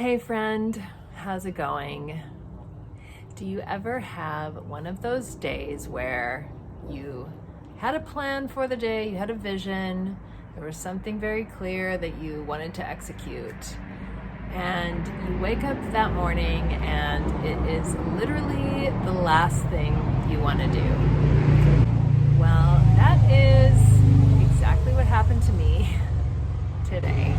Hey friend, how's it going? Do you ever have one of those days where you had a plan for the day, you had a vision, there was something very clear that you wanted to execute, and you wake up that morning and it is literally the last thing you want to do? Well, that is exactly what happened to me today.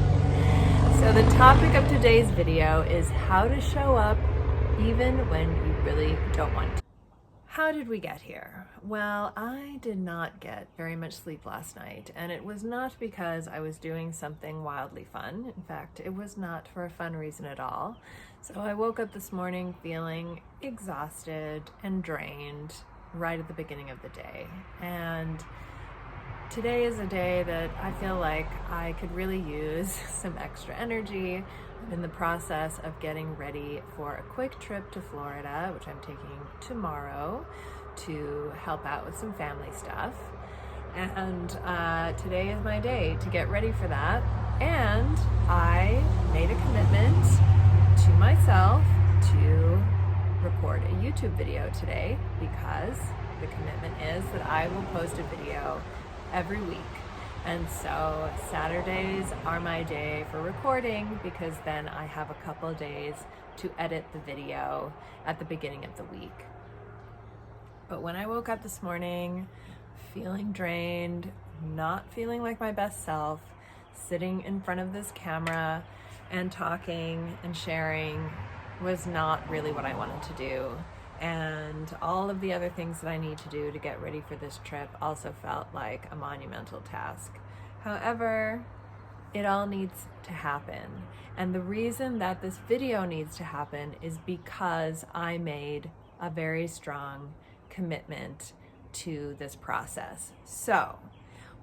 So the topic of today's video is how to show up even when you really don't want to. How did we get here? Well, I did not get very much sleep last night, and it was not because I was doing something wildly fun. In fact, it was not for a fun reason at all. So I woke up this morning feeling exhausted and drained right at the beginning of the day. And today is a day that I feel like I could really use some extra energy. I'm in the process of getting ready for a quick trip to Florida, which I'm taking tomorrow to help out with some family stuff. And today is my day to get ready for that. And I made a commitment to myself to record a YouTube video today, because the commitment is that I will post a video every week. And so Saturdays are my day for recording, because then I have a couple days to edit the video at the beginning of the week. But when I woke up this morning feeling drained, not feeling like my best self, sitting in front of this camera and talking and sharing was not really what I wanted to do. And all of the other things that I need to do to get ready for this trip also felt like a monumental task. However, it all needs to happen. And the reason that this video needs to happen is because I made a very strong commitment to this process. So,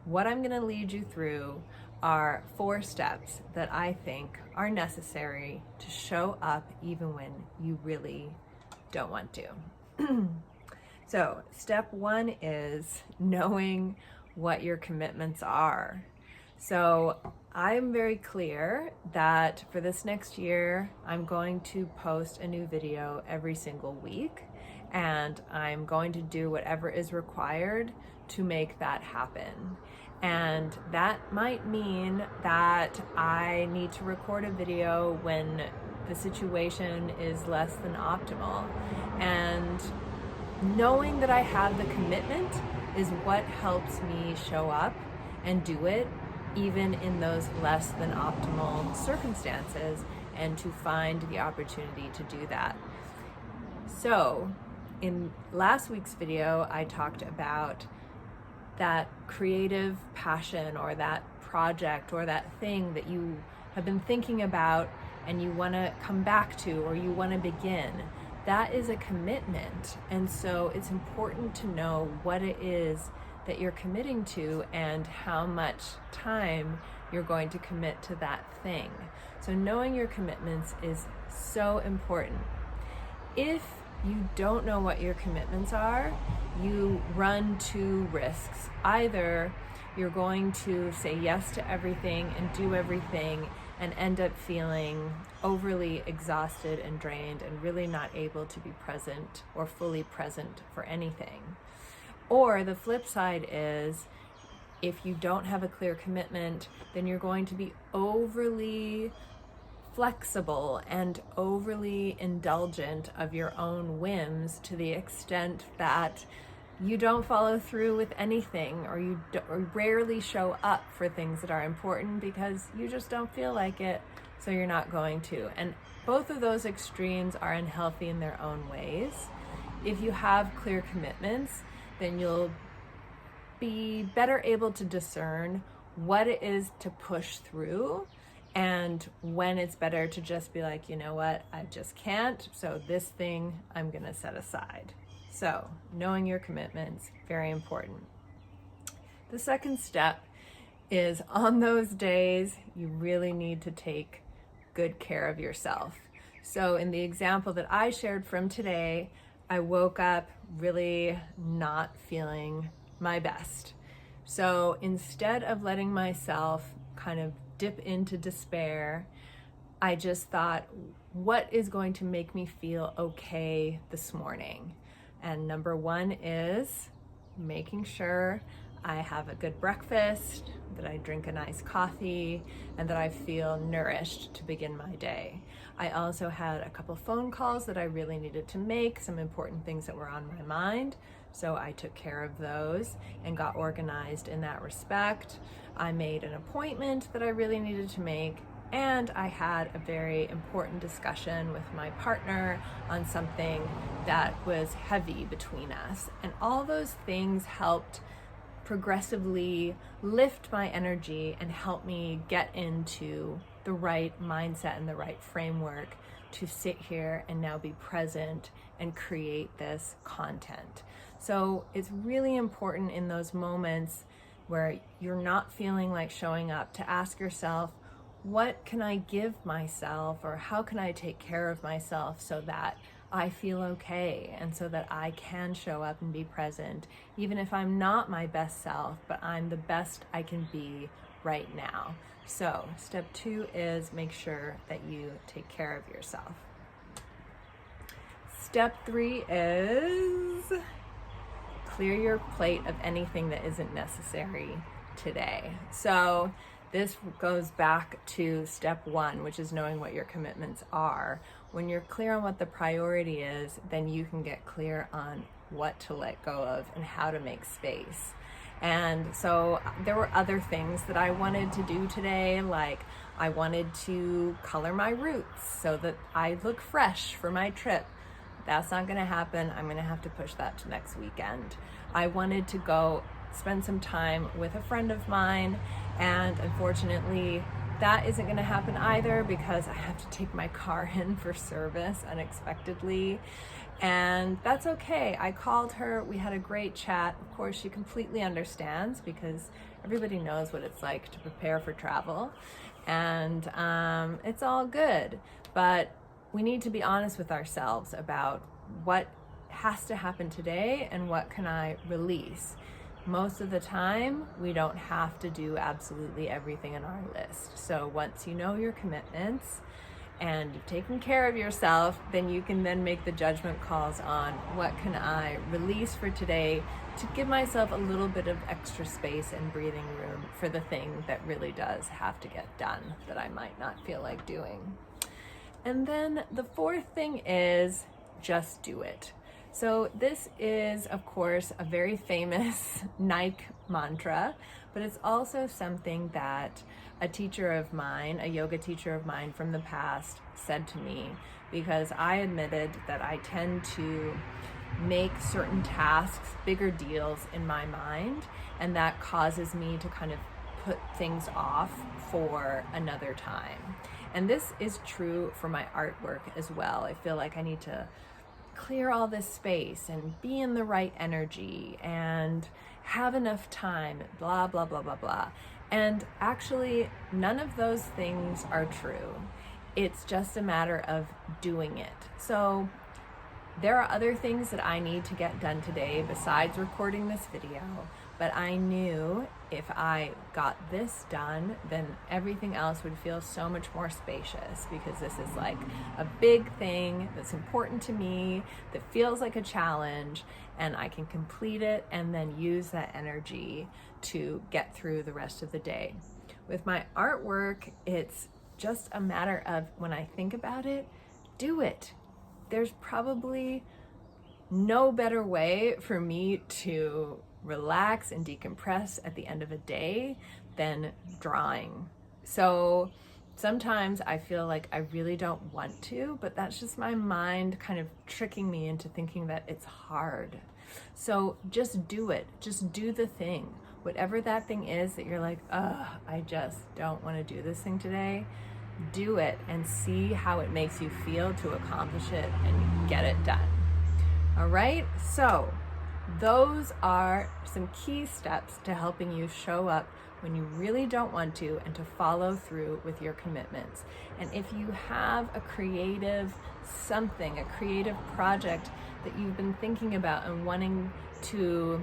what I'm going to lead you through are 4 steps that I think are necessary to show up even when you really don't want to. So step 1 is knowing what your commitments are. So I'm very clear that for this next year, I'm going to post a new video every single week, and I'm going to do whatever is required to make that happen. And that might mean that I need to record a video when the situation is less than optimal. And knowing that I have the commitment is what helps me show up and do it even in those less than optimal circumstances, and to find the opportunity to do that. So in last week's video, I talked about that creative passion, or that project, or that thing that you have been thinking about and you want to come back to, or you want to begin. That is a commitment. And so it's important to know what it is that you're committing to and how much time you're going to commit to that thing. So knowing your commitments is so important. If you don't know what your commitments are, you run 2 risks. Either you're going to say yes to everything and do everything and end up feeling overly exhausted and drained and really not able to be present or fully present for anything. Or the flip side is, if you don't have a clear commitment, then you're going to be overly flexible and overly indulgent of your own whims, to the extent that you don't follow through with anything, or you rarely show up for things that are important because you just don't feel like it, so you're not going to. And both of those extremes are unhealthy in their own ways. If you have clear commitments, then you'll be better able to discern what it is to push through, and when it's better to just be like, you know what, I just can't, so this thing I'm gonna set aside. So knowing your commitments, very important. The second step is, on those days, you really need to take good care of yourself. So in the example that I shared from today, I woke up really not feeling my best. So instead of letting myself kind of dip into despair, I just thought, what is going to make me feel okay this morning? And number one is making sure I have a good breakfast, that I drink a nice coffee, and that I feel nourished to begin my day. I also had a couple phone calls that I really needed to make, some important things that were on my mind. So I took care of those and got organized in that respect. I made an appointment that I really needed to make, and I had a very important discussion with my partner on something that was heavy between us. And all those things helped progressively lift my energy and help me get into the right mindset and the right framework to sit here and now be present and create this content. So it's really important in those moments where you're not feeling like showing up to ask yourself, what can I give myself, or how can I take care of myself so that I feel okay and so that I can show up and be present, even if I'm not my best self, but I'm the best I can be right now. So step 2 is make sure that you take care of yourself. Step 3 is clear your plate of anything that isn't necessary today. So this goes back to step 1, which is knowing what your commitments are. When you're clear on what the priority is, then you can get clear on what to let go of and how to make space. And so there were other things that I wanted to do today, like I wanted to color my roots so that I look fresh for my trip. That's not going to happen. I'm going to have to push that to next weekend. I wanted to go spend some time with a friend of mine, and unfortunately that isn't going to happen either because I have to take my car in for service unexpectedly, and that's okay. I called her, we had a great chat. Of course, she completely understands because everybody knows what it's like to prepare for travel, and it's all good, but we need to be honest with ourselves about what has to happen today and what can I release. Most of the time, we don't have to do absolutely everything on our list. So once you know your commitments and you've taken care of yourself, then you can then make the judgment calls on what can I release for today to give myself a little bit of extra space and breathing room for the thing that really does have to get done that I might not feel like doing. And then the 4th thing is just do it. So this is, of course, a very famous Nike mantra, but it's also something that a teacher of mine, a yoga teacher of mine from the past, said to me, because I admitted that I tend to make certain tasks bigger deals in my mind, and that causes me to kind of put things off for another time. And this is true for my artwork as well. I feel like I need to clear all this space and be in the right energy and have enough time, blah, blah, blah, blah, blah. And actually, none of those things are true. It's just a matter of doing it. So there are other things that I need to get done today besides recording this video, but I knew if I got this done, then everything else would feel so much more spacious, because this is like a big thing that's important to me, that feels like a challenge, and I can complete it and then use that energy to get through the rest of the day. With my artwork, it's just a matter of, when I think about it, do it. There's probably no better way for me to relax and decompress at the end of a day than drawing. So sometimes I feel like I really don't want to, but that's just my mind kind of tricking me into thinking that it's hard. So just do it. Just do the thing. Whatever that thing is that you're like, I just don't want to do this thing today. Do it and see how it makes you feel to accomplish it and get it done. All right, so those are some key steps to helping you show up when you really don't want to, and to follow through with your commitments. And if you have a creative something, a creative project that you've been thinking about and wanting to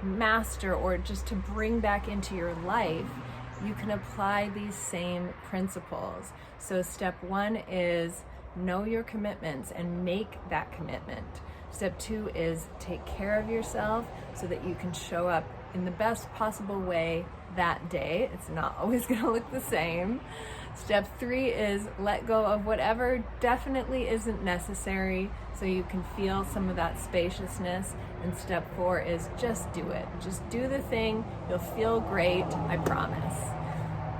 master or just to bring back into your life, you can apply these same principles. So step 1 is know your commitments and make that commitment. Step 2 is take care of yourself so that you can show up in the best possible way that day. It's not always going to look the same. Step 3 is let go of whatever definitely isn't necessary so you can feel some of that spaciousness. And step 4 is just do it. Just do the thing. You'll feel great, I promise.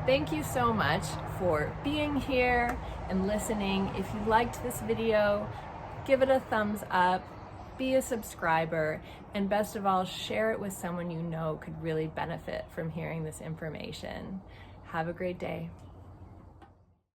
Thank you so much for being here and listening. If you liked this video, give it a thumbs up, be a subscriber, and best of all, share it with someone you know could really benefit from hearing this information. Have a great day.